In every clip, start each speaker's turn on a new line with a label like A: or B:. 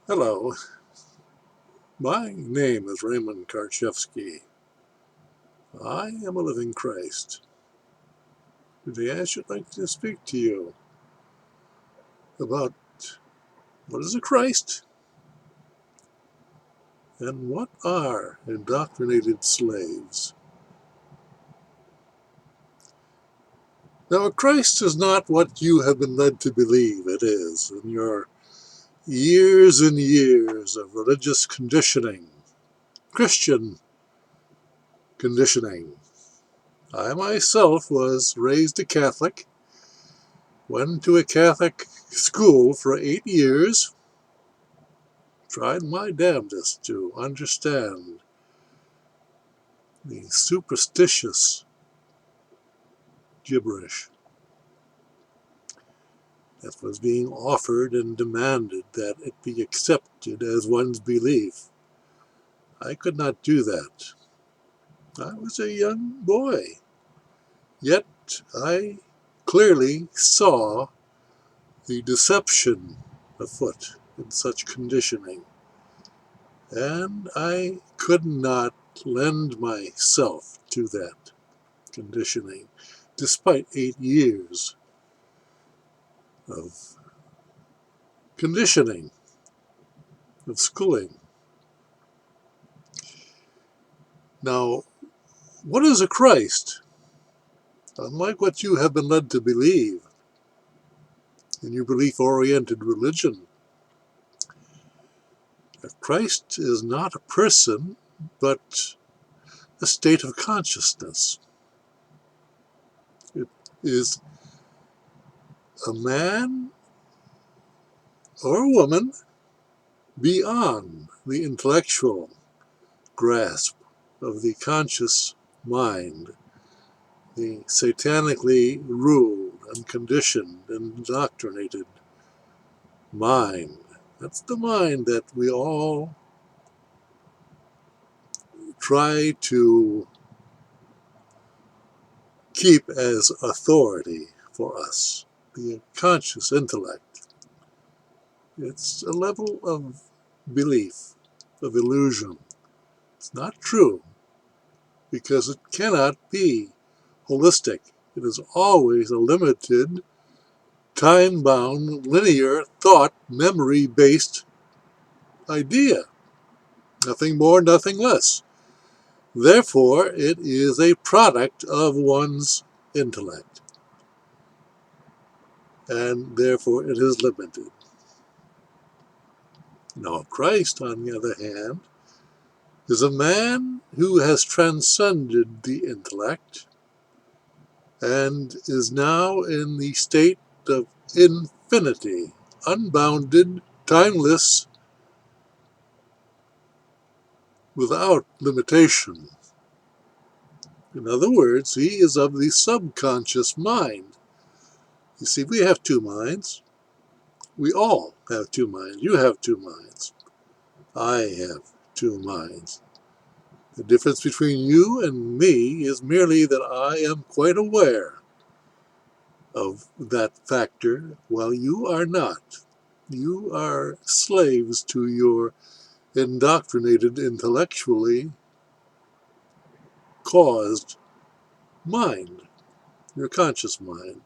A: Hello, my name is Raymond Karchevsky. I am a living Christ. Today I should like to speak to you about what is a Christ and what are indoctrinated slaves. Now, a Christ is not what you have been led to believe it is in your years and years of religious conditioning, Christian conditioning. I myself was raised a Catholic, went to a Catholic school for 8 years, tried my damnedest to understand the superstitious gibberish that was being offered and demanded that it be accepted as one's belief. I could not do that. I was a young boy, yet I clearly saw the deception afoot in such conditioning, and I could not lend myself to that conditioning, despite 8 years of conditioning, of schooling. Now, what is a Christ? Unlike what you have been led to believe in your belief-oriented religion, a Christ is not a person, but a state of consciousness. It is a man or a woman beyond the intellectual grasp of the conscious mind, the satanically ruled and conditioned and indoctrinated mind. That's the mind that we all try to keep as authority for us, the conscious intellect. It's a level of belief, of illusion. It's not true because it cannot be holistic. It is always a limited, time-bound, linear, thought, memory-based idea. Nothing more, nothing less. Therefore, it is a product of one's intellect, and therefore it is limited. Now, Christ, on the other hand, is a man who has transcended the intellect and is now in the state of infinity, unbounded, timeless, without limitation. In other words, he is of the subconscious mind. You see, we have two minds. We all have two minds. You have two minds. I have two minds. The difference between you and me is merely that I am quite aware of that factor, while you are not. You are slaves to your indoctrinated, intellectually caused mind, your conscious mind.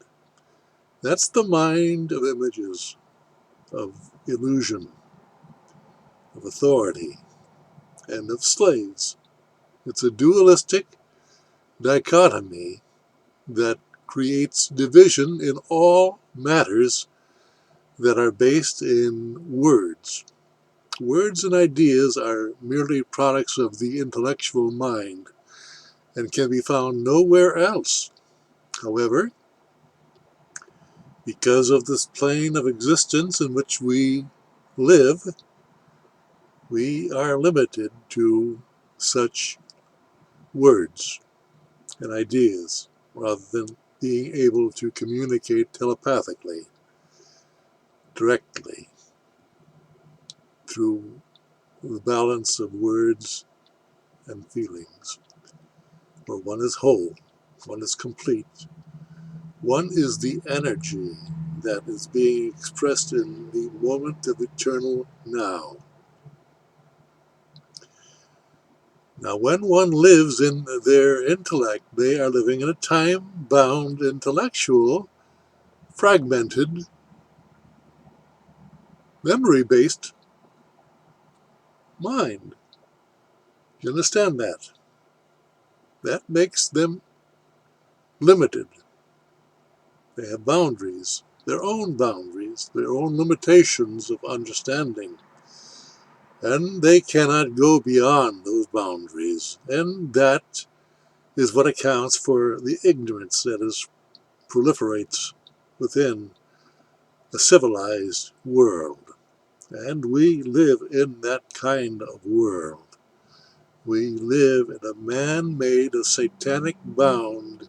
A: That's the mind of images, of illusion, of authority, and of slaves. It's a dualistic dichotomy that creates division in all matters that are based in words. Words and ideas are merely products of the intellectual mind and can be found nowhere else. However, because of this plane of existence in which we live, we are limited to such words and ideas rather than being able to communicate telepathically, directly, through the balance of words and feelings, where one is whole, one is complete, one is the energy that is being expressed in the moment of eternal now. Now, when one lives in their intellect, they are living in a time-bound, intellectual, fragmented, memory-based mind. You understand that? That makes them limited. They have boundaries, their own limitations of understanding. And they cannot go beyond those boundaries. And that is what accounts for the ignorance that proliferates within a civilized world. And we live in that kind of world. We live in a man-made, a satanic-bound,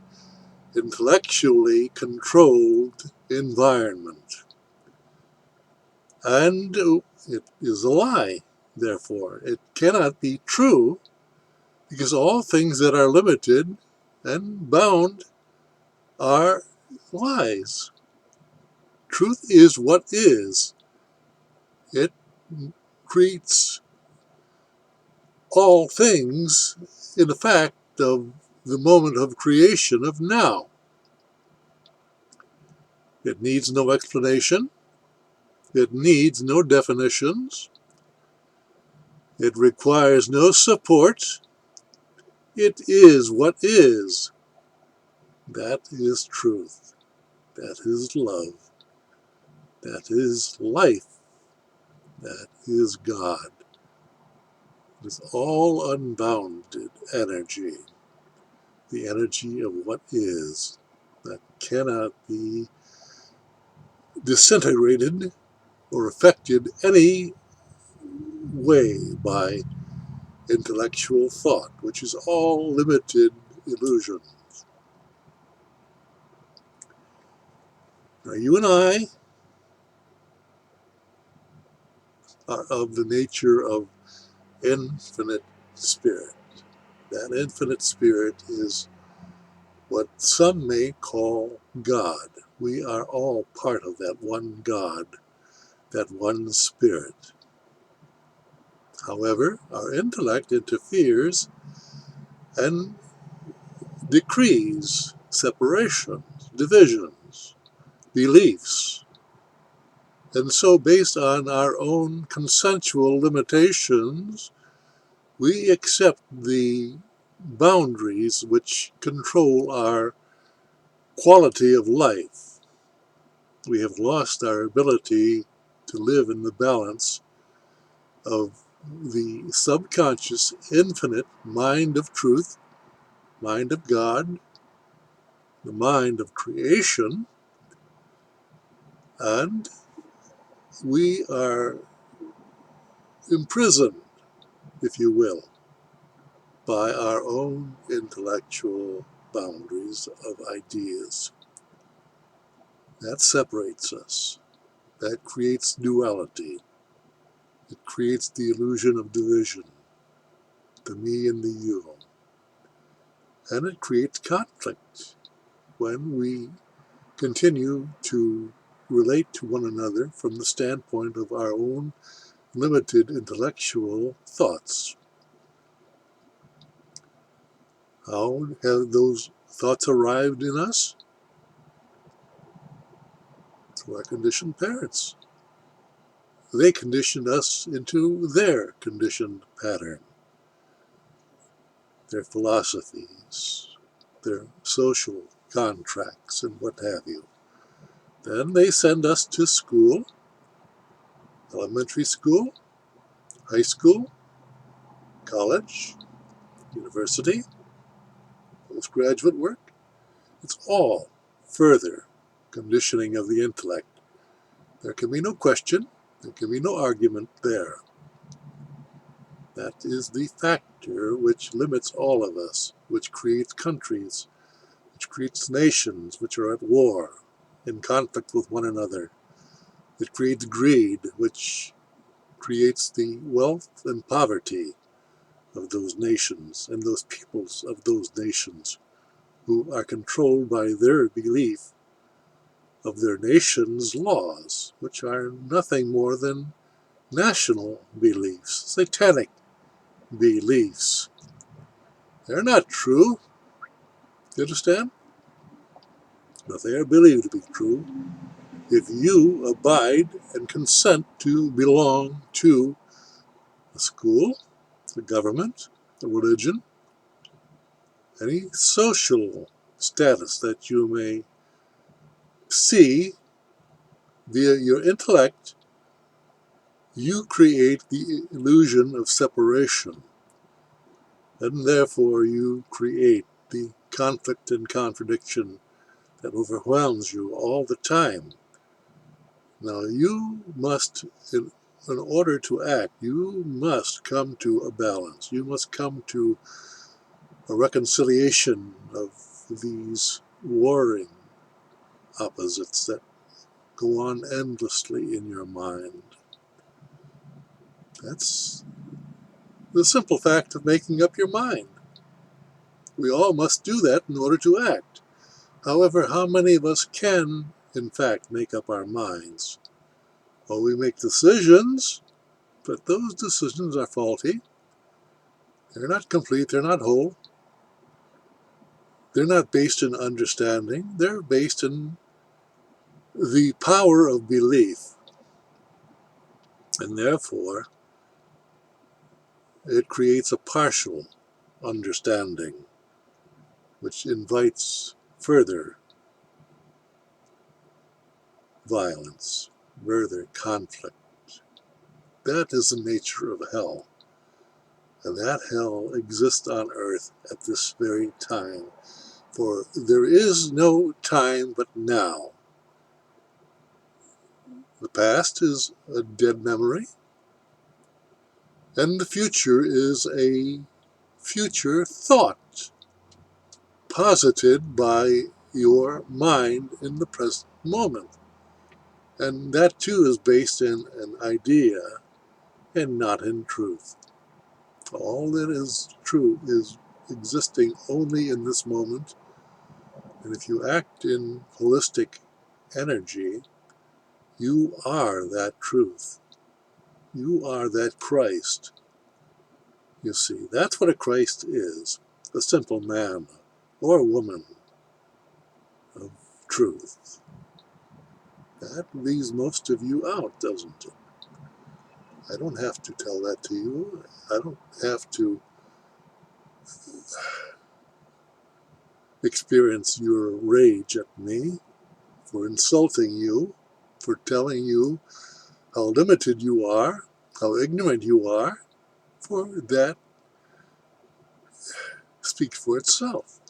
A: intellectually controlled environment. And it is a lie, therefore. It cannot be true, because all things that are limited and bound are lies. Truth is what is. It creates all things in the fact of the moment of creation of now. It needs no explanation. It needs no definitions. It requires no support. It is what is. That is truth. That is love. That is life. That is God. It is all unbounded energy. The energy of what is, that cannot be disintegrated or affected any way by intellectual thought, which is all limited illusion. Now, you and I are of the nature of infinite spirit. That infinite spirit is what some may call God. We are all part of that one God, that one spirit. However, our intellect interferes and decrees separations, divisions, beliefs. And so, based on our own consensual limitations, we accept the boundaries which control our quality of life. We have lost our ability to live in the balance of the subconscious, infinite mind of truth, mind of God, the mind of creation, and we are imprisoned, if you will, by our own intellectual boundaries of ideas. That separates us. That creates duality. It creates the illusion of division, the me and the you. And it creates conflict when we continue to relate to one another from the standpoint of our own limited intellectual thoughts. How have those thoughts arrived in us? Through our conditioned parents. They conditioned us into their conditioned pattern, their philosophies, their social contracts, and what have you. Then they send us to school, elementary school, high school, college, university, postgraduate work. It's all further conditioning of the intellect. There can be no question, there can be no argument there. That is the factor which limits all of us, which creates countries, which creates nations which are at war, in conflict with one another. It creates greed, which creates the wealth and poverty of those nations and those peoples of those nations who are controlled by their belief of their nation's laws, which are nothing more than national beliefs, satanic beliefs. They're not true. You understand? But they are believed to be true if you abide and consent to belong to a school, the government, the religion, any social status that you may see via your intellect. You create the illusion of separation, and therefore you create the conflict and contradiction that overwhelms you all the time. Now you must, in order to act, you must come to a balance. You must come to a reconciliation of these warring opposites that go on endlessly in your mind. That's the simple fact of making up your mind. We all must do that in order to act. However, how many of us can, in fact, make up our minds? Well, we make decisions, but those decisions are faulty. They're not complete, they're not whole. They're not based in understanding, they're based in the power of belief. And therefore, it creates a partial understanding, which invites further violence, further conflict. That is the nature of hell. And that hell exists on earth at this very time. For there is no time but now. The past is a dead memory, and the future is a future thought posited by your mind in the present moment. And that too is based in an idea and not in truth. All that is true is existing only in this moment. And if you act in holistic energy, you are that truth. You are that Christ. You see, that's what a Christ is, a simple man or woman of truth. That leaves most of you out, doesn't it? I don't have to tell that to you. I don't have to experience your rage at me for insulting you, for telling you how limited you are, how ignorant you are, for that speaks for itself.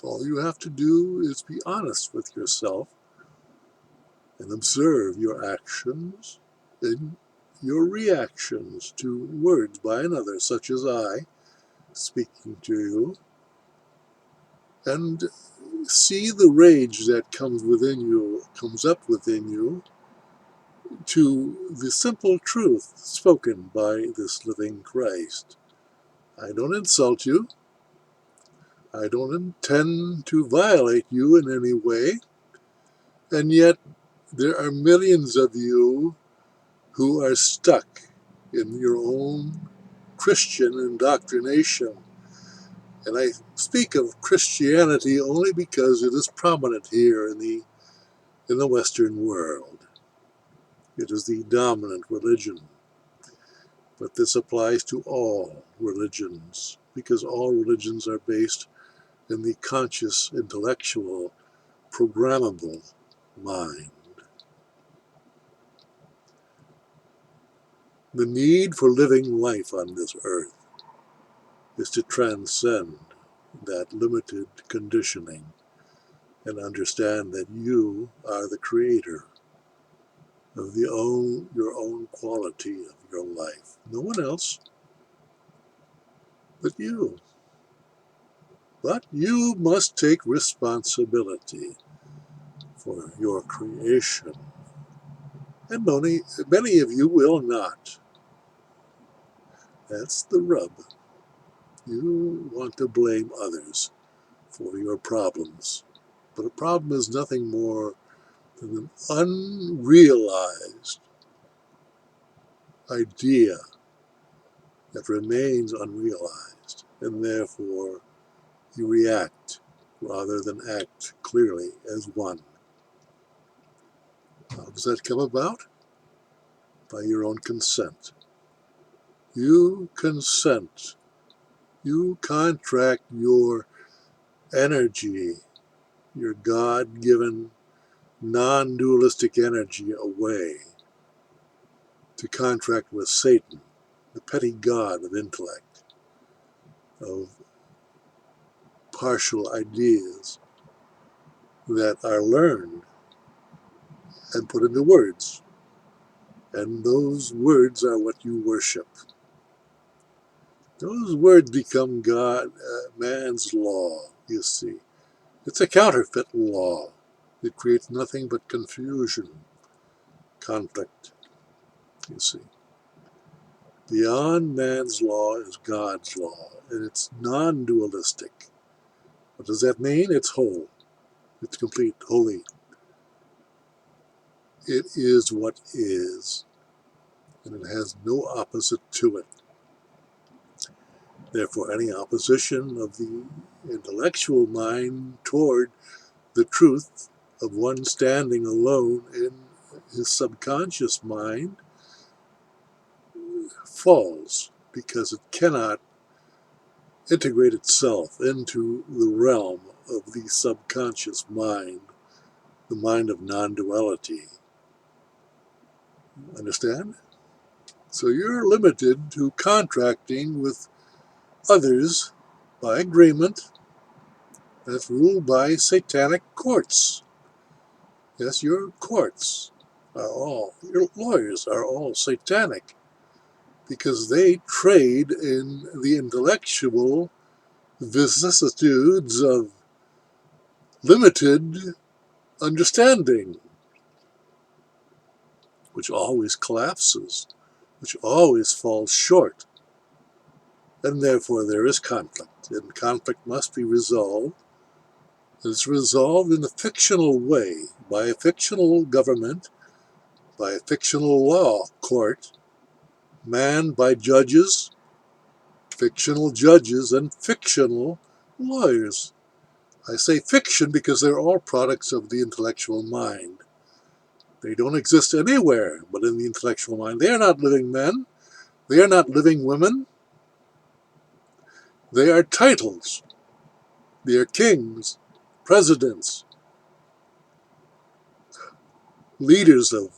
A: All you have to do is be honest with yourself and observe your actions and your reactions to words by another, such as I, speaking to you, and see the rage that comes up within you, to the simple truth spoken by this living Christ. I don't insult you. I don't intend to violate you in any way. And yet there are millions of you who are stuck in your own Christian indoctrination. And I speak of Christianity only because it is prominent here in the Western world. It is the dominant religion. But this applies to all religions, because all religions are based in the conscious, intellectual, programmable mind. The need for living life on this earth is to transcend that limited conditioning and understand that you are the creator of your own quality of your life. No one else but you. But you must take responsibility for your creation. And many of you will not. That's the rub. You want to blame others for your problems. But a problem is nothing more than an unrealized idea that remains unrealized, and therefore you react rather than act clearly as one. How does that come about? By your own consent. You consent. You contract your energy, your God-given, non-dualistic energy away to contract with Satan, the petty god of intellect, of partial ideas that are learned and put into words. And those words are what you worship. Those words become man's law, you see. It's a counterfeit law. It creates nothing but confusion, conflict, you see. Beyond man's law is God's law, and it's non-dualistic. What does that mean? It's whole. It's complete, holy. It is what is, and it has no opposite to it. Therefore, any opposition of the intellectual mind toward the truth of one standing alone in his subconscious mind falls, because it cannot integrate itself into the realm of the subconscious mind, the mind of non-duality. Understand? So you're limited to contracting with others by agreement that's ruled by satanic courts. Yes, your courts are all, your lawyers are all satanic, because they trade in the intellectual vicissitudes of limited understanding, which always collapses, which always falls short, and therefore there is conflict, and conflict must be resolved. It's resolved in a fictional way, by a fictional government, by a fictional law court, manned by judges, fictional judges, and fictional lawyers. I say fiction because they're all products of the intellectual mind. They don't exist anywhere but in the intellectual mind. They are not living men. They are not living women. They are titles. They are kings, presidents, leaders of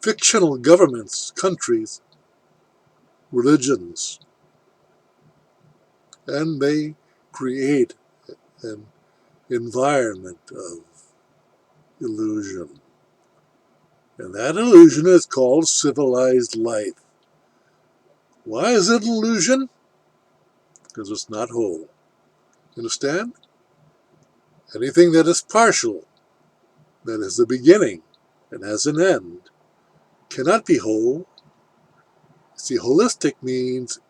A: fictional governments, countries, religions, and they create an environment of illusion. And that illusion is called civilized life. Why is it an illusion? Because it's not whole. Understand? Anything that is partial, that is the beginning and has an end, cannot be whole. See, holistic means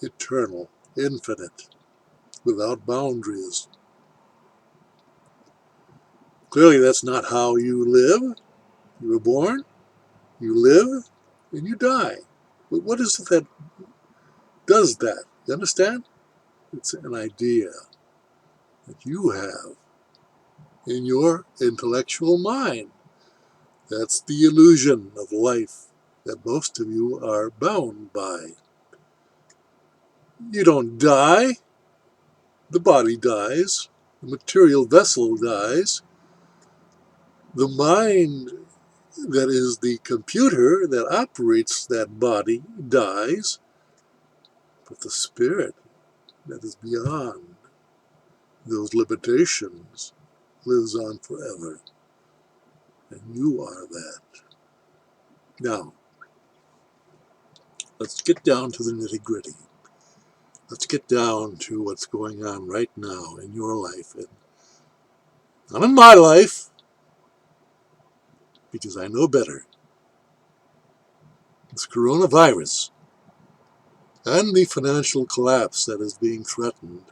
A: eternal, infinite, without boundaries. Clearly, that's not how you live. You were born, you live, and you die. But what is it that does that? You understand? It's an idea that you have in your intellectual mind. That's the illusion of life that most of you are bound by. You don't die. The body dies. The material vessel dies. The mind that is the computer that operates that body dies. But the spirit that is beyond those limitations lives on forever. And you are that. Now, let's get down to the nitty-gritty. Let's get down to what's going on right now in your life. And not in my life, because I know better. This coronavirus and the financial collapse that is being threatened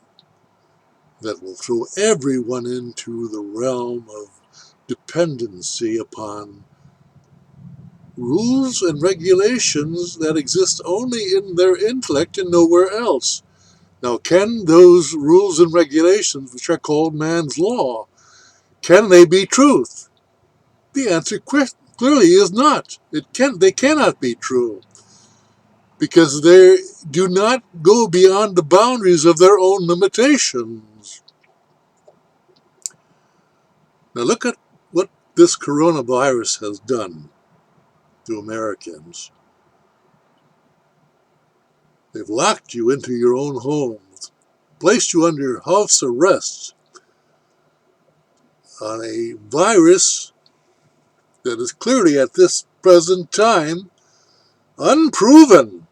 A: that will throw everyone into the realm of dependency upon rules and regulations that exist only in their intellect and nowhere else. Now, can those rules and regulations, which are called man's law, can they be truth? The answer clearly is not. They cannot be true, because they do not go beyond the boundaries of their own limitations. Now look at what this coronavirus has done to Americans. They've locked you into your own homes, placed you under house arrest on a virus that is clearly at this present time unproven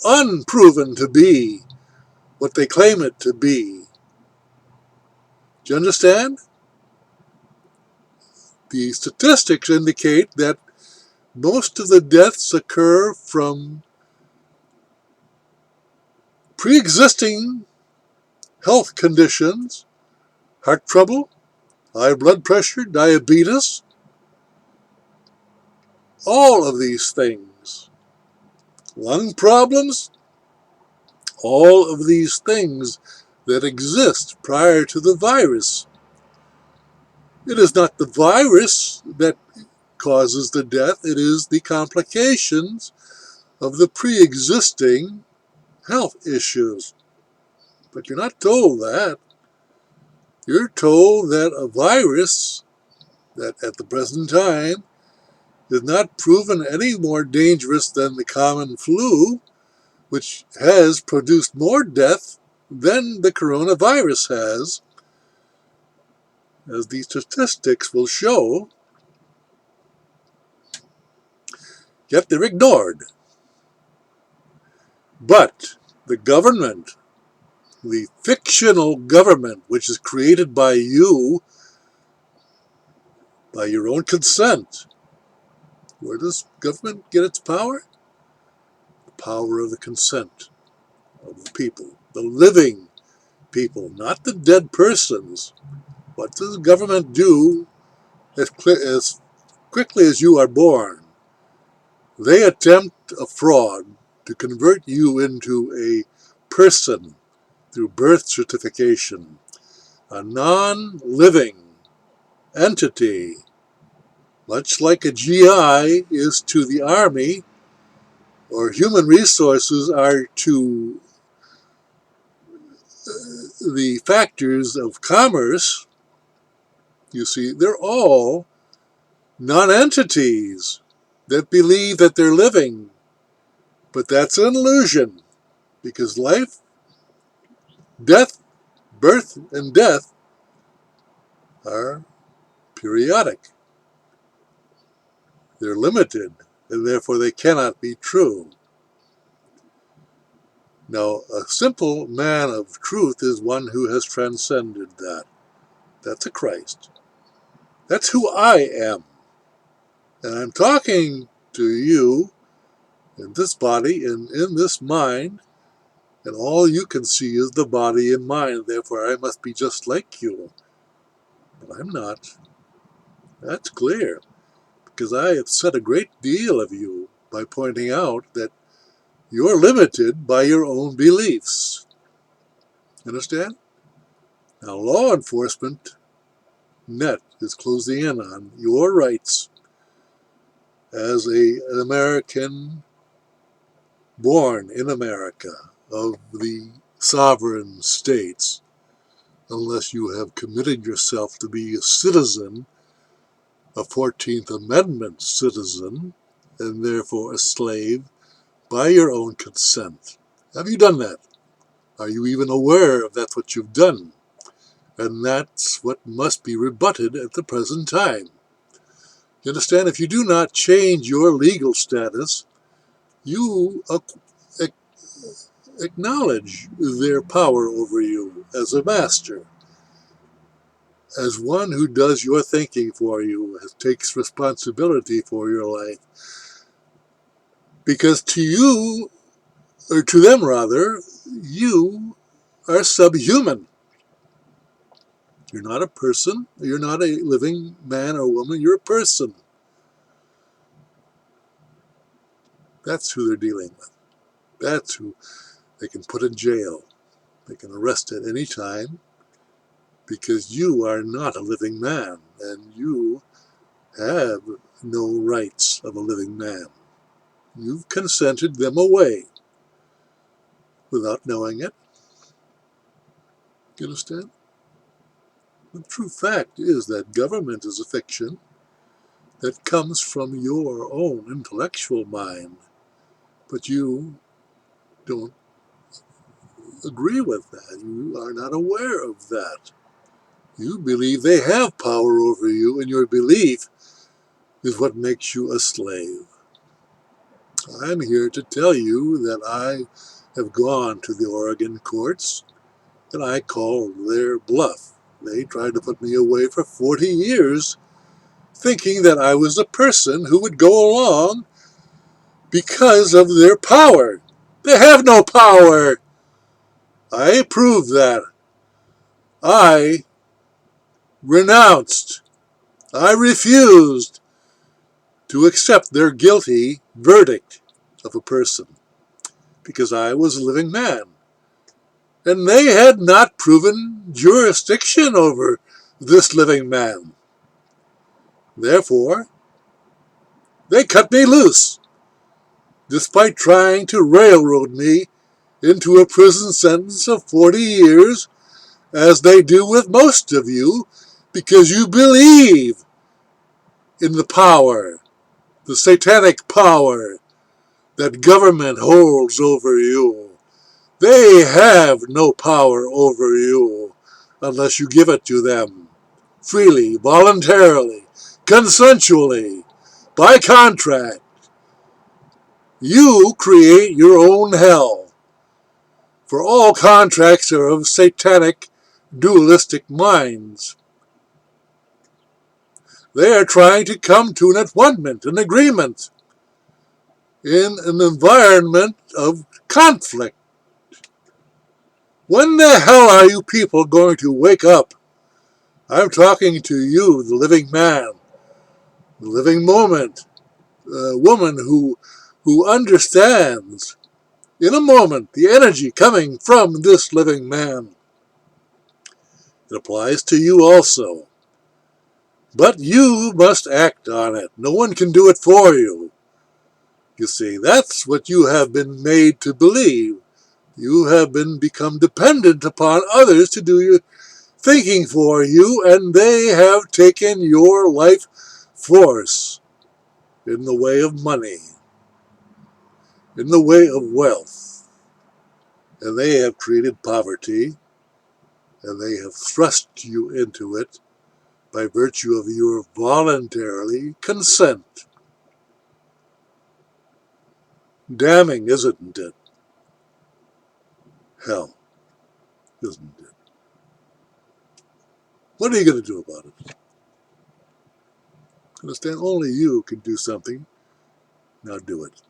A: to be what they claim it to be. Do you understand? The statistics indicate that most of the deaths occur from pre-existing health conditions, heart trouble, high blood pressure, diabetes, all of these things, lung problems, all of these things that exist prior to the virus. It is not the virus that causes the death, it is the complications of the pre-existing health issues. But you're not told that. You're told that a virus that at the present time is not proven any more dangerous than the common flu, which has produced more death than the coronavirus has, as the statistics will show, yet they're ignored. But the government, the fictional government, which is created by you, by your own consent, where does government get its power? The power of the consent of the people, the living people, not the dead persons. What does the government do as quickly as you are born? They attempt a fraud to convert you into a person through birth certification, a non-living entity, much like a GI is to the army, or human resources are to the factors of commerce. You see, they're all non-entities that believe that they're living. But that's an illusion, because life, death, birth, and death are periodic. They're limited, and therefore they cannot be true. Now, a simple man of truth is one who has transcended that. That's a Christ. That's who I am. And I'm talking to you in this body and in this mind, and all you can see is the body and mind. Therefore, I must be just like you. But I'm not. That's clear, because I have said a great deal of you by pointing out that you're limited by your own beliefs. Understand? Now, law enforcement net is closing in on your rights as an American born in America of the sovereign states, unless you have committed yourself to be a citizen, a 14th Amendment citizen, and therefore a slave by your own consent. Have you done that? Are you even aware of that's what you've done? And that's what must be rebutted at the present time. You understand? If you do not change your legal status, you acknowledge their power over you as a master, as one who does your thinking for you, takes responsibility for your life. Because to you, or to them rather, you are subhuman. You're not a person. You're not a living man or woman. You're a person. That's who they're dealing with. That's who they can put in jail. They can arrest at any time because you are not a living man and you have no rights of a living man. You've consented them away without knowing it. You understand? The true fact is that government is a fiction that comes from your own intellectual mind, but you don't agree with that. You are not aware of that. You believe they have power over you, and your belief is what makes you a slave. I'm here to tell you that I have gone to the Oregon courts, and I called their bluff. They tried to put me away for 40 years, thinking that I was a person who would go along because of their power. They have no power. I proved that. I renounced. I refused to accept their guilty verdict of a person because I was a living man. And they had not proven jurisdiction over this living man. Therefore, they cut me loose, despite trying to railroad me into a prison sentence of 40 years, as they do with most of you, because you believe in the power, the satanic power that government holds over you. They have no power over you unless you give it to them freely, voluntarily, consensually, by contract. You create your own hell, for all contracts are of satanic, dualistic minds. They are trying to come to an at-one-ment, an agreement, in an environment of conflict. When the hell are you people going to wake up? I'm talking to you, the living man, the living moment, a woman who understands in a moment the energy coming from this living man. It applies to you also. But you must act on it. No one can do it for you. You see, that's what you have been made to believe. You have become dependent upon others to do your thinking for you, and they have taken your life force in the way of money, in the way of wealth. And they have created poverty, and they have thrust you into it by virtue of your voluntarily consent. Damning, isn't it? Hell, isn't it? What are you going to do about it? Understand? Only you can do something. Now do it.